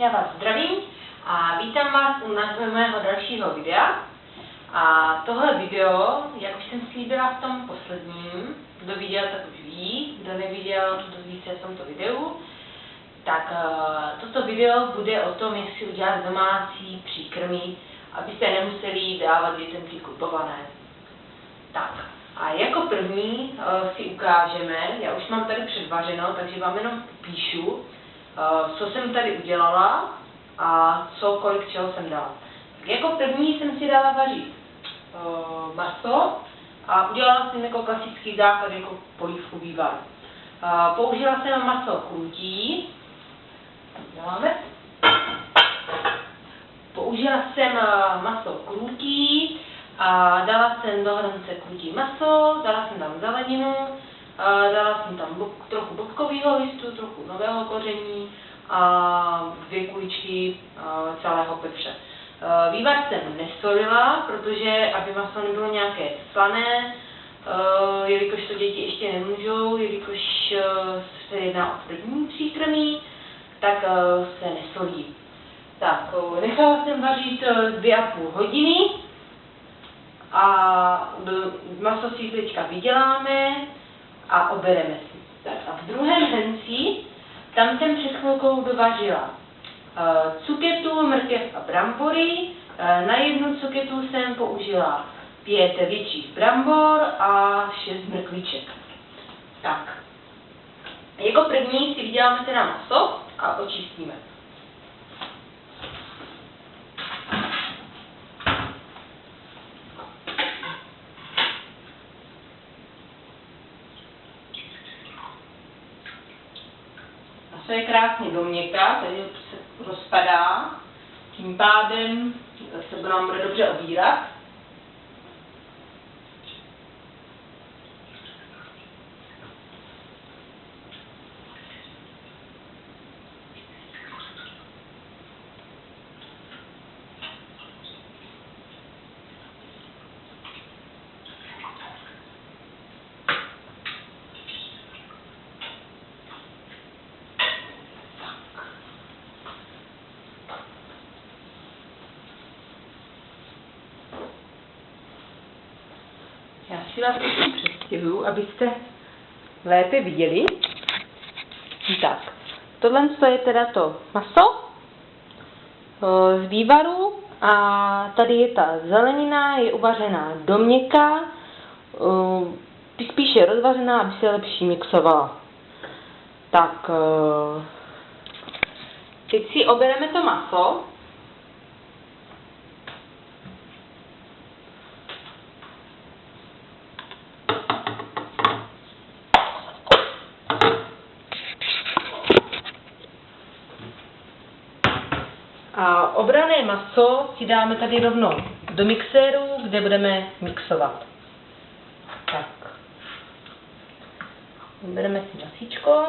Já vás zdravím a vítám vás u mého dalšího videa. A tohle video, jak už jsem slíbila v tom posledním, kdo viděl, tak už ví, kdo neviděl, dozví se v tomto videu. Tak toto video bude o tom, jak si udělat domácí příkrmy, abyste nemuseli dávat dětem ty kupované. Tak, a jako první si ukážeme, já už mám tady předvařeno, takže vám jenom píšu, co jsem tady udělala a co, kolik čeho jsem dala. Tak jako první jsem si dala vařit maso a udělala jsem jako klasický základ, jako polívku vývar. Použila jsem maso krůtí, děláme. Použila jsem maso krůtí a dala jsem do hrnce krůtí maso, dala jsem tam zeleninu, dala jsem tam trochu bobkového listu, trochu nového koření a 2 kuličky celého pepře. Vývar jsem nesolila, protože aby maso nebylo nějaké slané, jelikož to děti ještě nemůžou, jelikož se jedná o první příkrmy, tak se nesolí. Tak, nechala jsem vařit 2,5 hodiny a maso si teďka vyděláme a obereme si. Tak a v druhém hrnci, tam jsem před chvilkou dovařila cuketu, mrkev a brambory. Na jednu cuketu jsem použila 5 větších brambor a 6 mrkviček. Tak, jako první si vyděláme teda maso a očistíme. Maso je krásně do měka, takže se rozpadá, tím pádem se nám bude dobře obírat. Já si vás přestěhuju, abyste lépe viděli. Tak, tohle je teda to maso z vývaru a tady je ta zelenina, je uvařená do měka, spíše rozvařená, aby se lepší mixovala. Tak, teď si obereme to maso. A obrané maso si dáme tady rovnou do mixéru, kde budeme mixovat. Tak. Bereme si masíčko.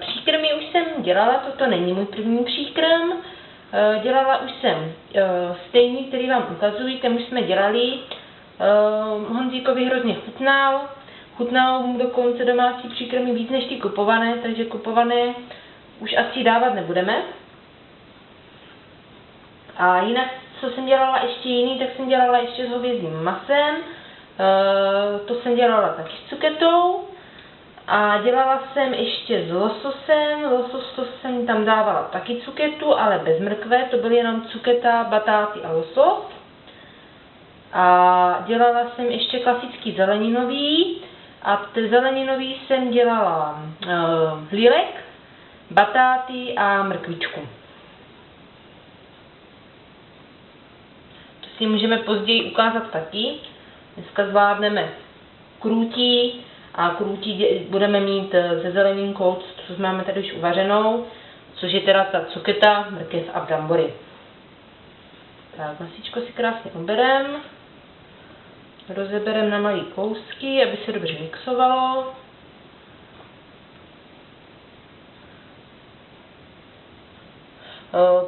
Příkrmy už jsem dělala, toto není můj první příkrm. Dělala už jsem stejný, který vám ukazuji, ten už jsme dělali. Honzíkovi hrozně chutnal. Chutnal mu dokonce domácí příkrmy víc než ty kupované, takže kupované už asi dávat nebudeme. A jinak, co jsem dělala ještě jiný, tak jsem dělala ještě s hovězím masem. To jsem dělala taky s cuketou. A dělala jsem ještě s lososem, to jsem tam dávala taky cuketu, ale bez mrkve, to byly jenom cuketa, batáty a losos. A dělala jsem ještě klasický zeleninový a zeleninový jsem dělala lilek, batáty a mrkvičku. To si můžeme později ukázat taky. Dneska zvládneme krůtí a krůtí budeme mít ze zeleninkou, co máme tady už uvařenou, což je teda ta cuketa, mrkev a brambory. Tak, masíčko si krásně oberem, rozeberem na malé kousky, aby se dobře mixovalo.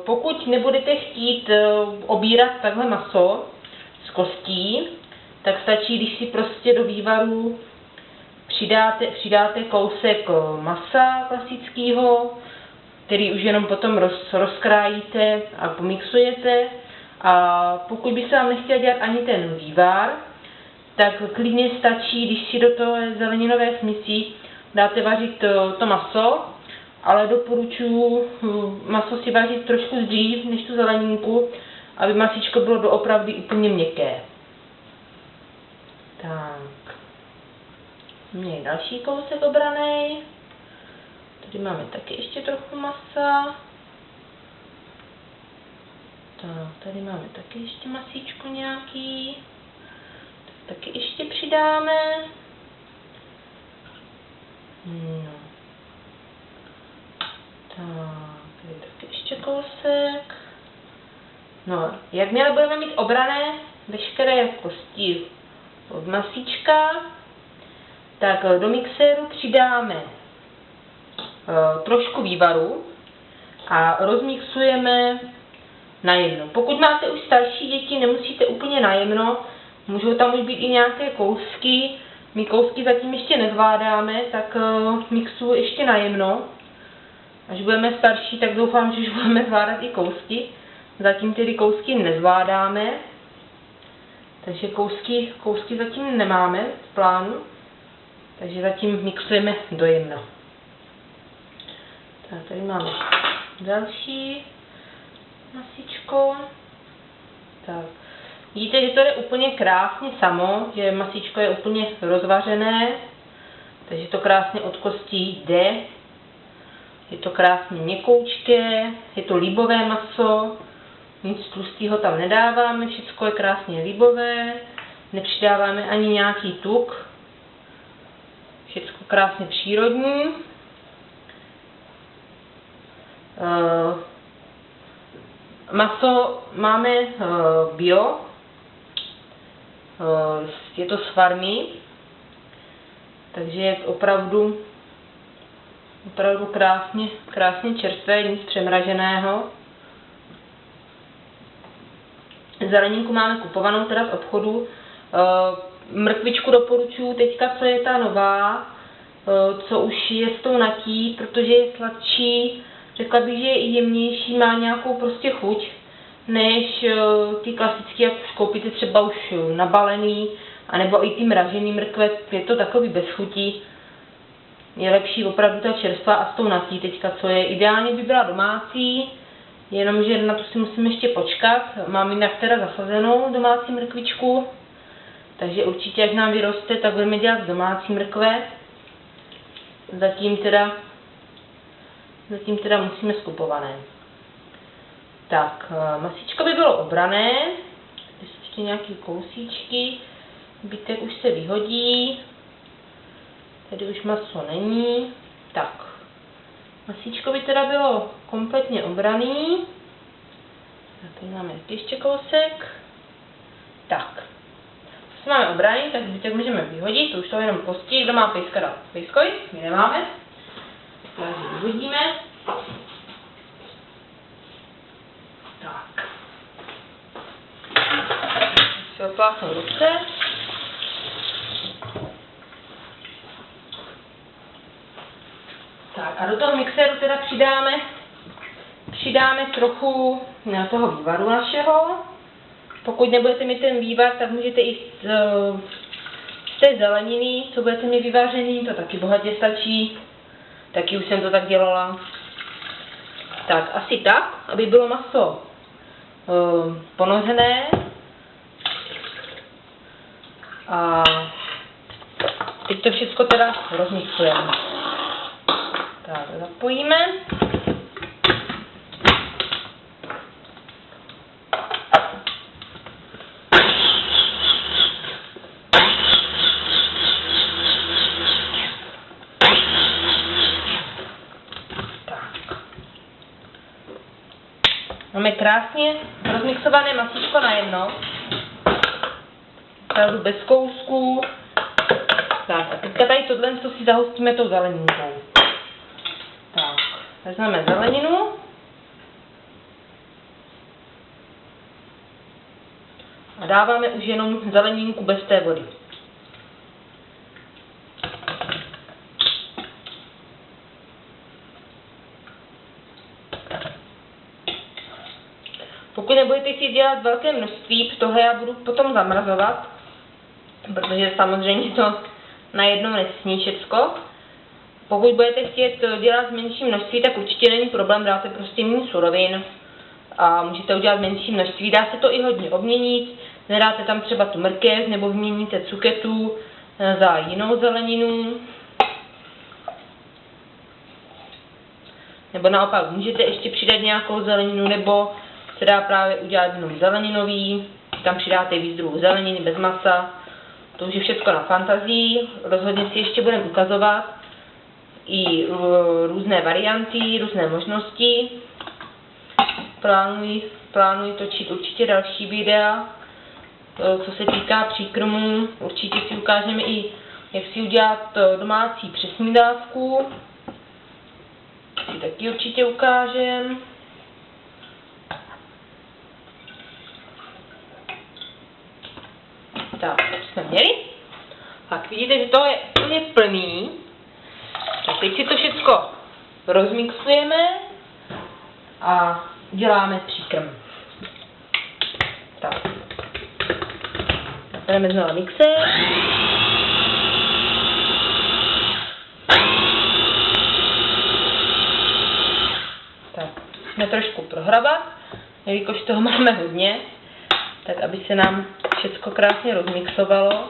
Pokud nebudete chtít obírat takhle maso z kostí, tak stačí, když si prostě do vývaru přidáte kousek masa klasického, který už jenom potom rozkrájíte a pomixujete. A pokud by se vám nechtěl dělat ani ten vývar, tak klidně stačí, když si do toho zeleninové směsi dáte vařit to maso, ale doporučuji maso si vařit trošku dřív než tu zeleninku, aby masíčko bylo doopravdy úplně měkké. Tak. Měj další kousek obranej. Tady máme taky ještě trochu masa. Tak, tady máme taky ještě masíčko nějaký. Tak taky ještě přidáme. No. Tak, tady taky ještě kousek. No, jakmile budeme mít obrané veškeré kosti od masíčka, tak do mixéru přidáme trošku vývaru a rozmixujeme najemno. Pokud máte už starší děti, nemusíte úplně najemno, můžou tam už být i nějaké kousky. My kousky zatím ještě nezvládáme, tak mixuju ještě najemno. Až budeme starší, tak doufám, že už budeme zvládat i kousky. Zatím tedy kousky nezvládáme, takže kousky zatím nemáme v plánu, takže zatím mixujeme dojemno. Tak, tady máme další masíčko. Tak. Vidíte, že to je úplně krásně samo, že masíčko je úplně rozvařené, takže to krásně od kostí jde. Je to krásně měkoučké, je to líbové maso, nic tlustého tam nedáváme, všechno je krásně líbové, nepřidáváme ani nějaký tuk, všechno krásně přírodní. Maso máme bio, je to z farmy, takže je opravdu krásně čerstvé, nic přemraženého. Zeleninku máme kupovanou teda z obchodu. Mrkvičku doporučuji teďka, co je ta nová, co už je s tou natí, protože je sladší, řekla bych, že je i jemnější, má nějakou prostě chuť, než ty klasické, jak už koupíte třeba už nabalený, anebo i ty mražený mrkve, je to takový bez chutí. Je lepší opravdu ta čerstvá a s tou natí teďka, co je. Ideálně by byla domácí, jenomže na to si musím ještě počkat. Mám jinak teda zasazenou domácí mrkvičku, takže určitě, až nám vyroste, tak budeme dělat domácí mrkve. Zatím teda musíme skupované. Tak, masíčko by bylo obrané, tady jsou ještě nějaké kousíčky, zbytek už se vyhodí. Tady už maso není. Tak, masíčko by teda bylo kompletně obraný. A tady máme ještě kousek. Tak, co máme obraný, tak zbytek můžeme vyhodit, to už to jenom kosti. Kdo má pejska, dá pejskoj, my nemáme. Takže vyhodíme. Tak. Si opláchnu ruce. Tak a do toho mixéru teda přidáme trochu toho vývaru našeho. Pokud nebudete mít ten vývar, tak můžete i z té zeleniny, co budete mít vyvařený, to taky bohatě stačí. Taky už jsem to tak dělala. Tak asi tak, aby bylo maso ponořené. A teď to všechno teda rozmixujeme. Tak, zapojíme. Máme krásně rozmixované masíčko najednou. Opravdu bez kousků. Tak a teďka tady tohle, co si zahustíme tou zeleninkou. Tak, vezmeme zeleninu. A dáváme už jenom zeleninku bez té vody. Pokud nebudete chtít dělat velké množství, tohle já budu potom zamrazovat, protože samozřejmě to najednou nesní všecko. Pokud budete chtít dělat menší množství, tak určitě není problém, dáte prostě méně surovin a můžete udělat menší množství. Dá se to i hodně obměnit, nedáte tam třeba tu mrkev nebo vyměníte cuketu za jinou zeleninu. Nebo naopak můžete ještě přidat nějakou zeleninu, nebo se dá právě udělat jenom zeleninový, tam přidáte víc druhů zeleniny bez masa. To už je všechno na fantazii, rozhodně si ještě budeme ukazovat i různé varianty, různé možnosti. Plánuji točit určitě další videa, co se týká příkrmů. Určitě si ukážeme i, jak si udělat domácí přesnídávku. Si taky určitě ukážeme. Tak, jsme měli. Tak vidíte, že to je úplně plný. Tak teď si to všechno rozmixujeme a děláme příkrm. Tak. Jdeme znovu mixer. Tak, musíme trošku prohrabat, jelikož toho máme hodně, tak aby se nám všechno krásně rozmixovalo.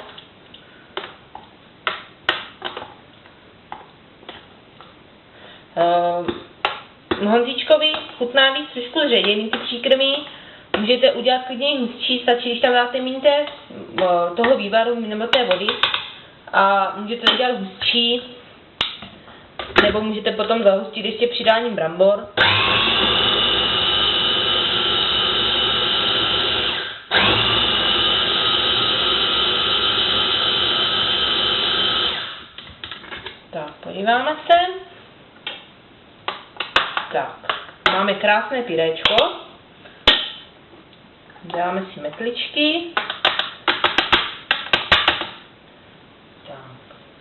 Honzíčkovi chutná víc trošku zředěný ty příkrmy. Můžete udělat klidně i hustší, stačí, když tam dáte míň toho vývaru nebo té vody. A můžete udělat hustší, nebo můžete potom zahustit ještě přidáním brambor. Tak, podíváme se. Tak, máme krásné pyréčko. Dáme si metličky. Tak,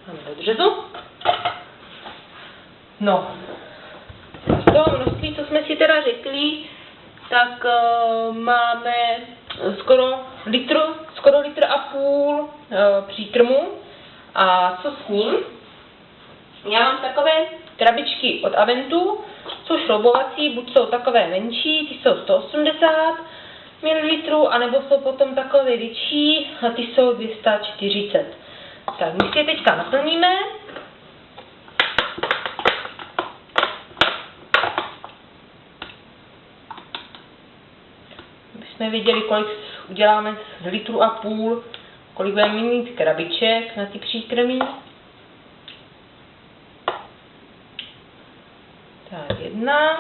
máme do dřezu. No, z toho množství, co jsme si teda řekli, tak máme skoro litr a půl příkrmu. A co s ním? Já mám takové krabičky od Aventu, jsou šroubovací, buď jsou takové menší, ty jsou 180 ml, anebo jsou potom takové větší, a ty jsou 240. Tak, my si je teďka naplníme. Aby jsme věděli, kolik uděláme z litru a půl, kolik budeme mít krabiček na ty příkrmy. Tak, jedna.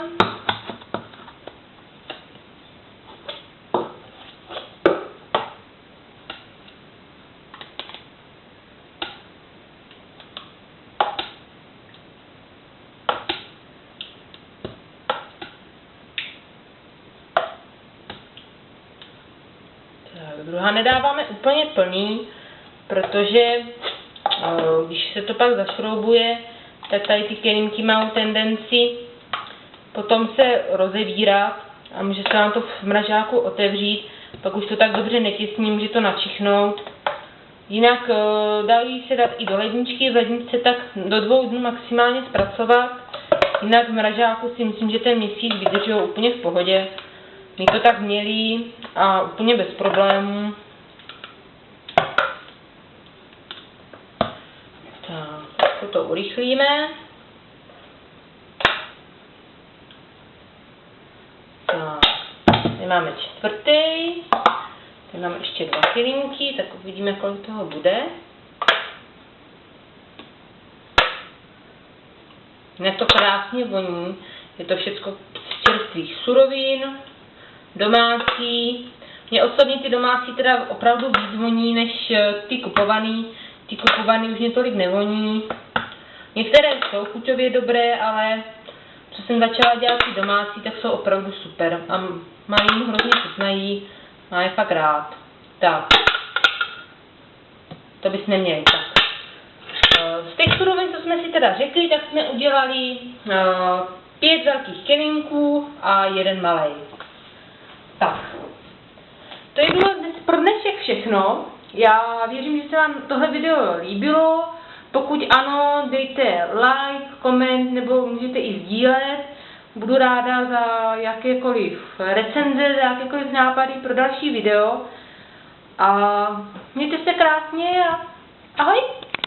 Tak, druhá nedáváme úplně plný, protože když se to pak zašroubuje, tak tady ty kelímky mají tendenci potom se rozevírat a může se nám to v mrazáku otevřít, pak už to tak dobře netěsní, může to načichnout. Jinak dají se dát i do ledničky, v ledničce tak do 2 dnů maximálně zpracovat. Jinak v mrazáku si myslím, že ten měsíc vydrží úplně v pohodě. My to tak měli a úplně bez problémů. Tak, to urychlíme. Tak, tady máme čtvrtý. Tady máme ještě 2 kelímky, tak uvidíme, kolik toho bude. Jinak to krásně voní. Je to všechno z čerstvých surovin. domácí. Mě osobně ty domácí teda opravdu víc voní než ty kupovaný. Ty kupovaný už mě tolik nevoní. Některé jsou chuťově dobré, ale co jsem začala dělat ty domácí, tak jsou opravdu super. A mají hrozně chutnají, má je fakt rád. Tak. To bys neměli. Tak. Z těch surovin, co jsme si teda řekli, tak jsme udělali 5 velkých kelímků a 1 malej. Tak. To je pro dnešek všechno. Já věřím, že se vám tohle video líbilo. Pokud ano, dejte like, koment nebo můžete i sdílet. Budu ráda za jakékoliv recenze, za jakékoliv nápady pro další video. A mějte se krásně a ahoj!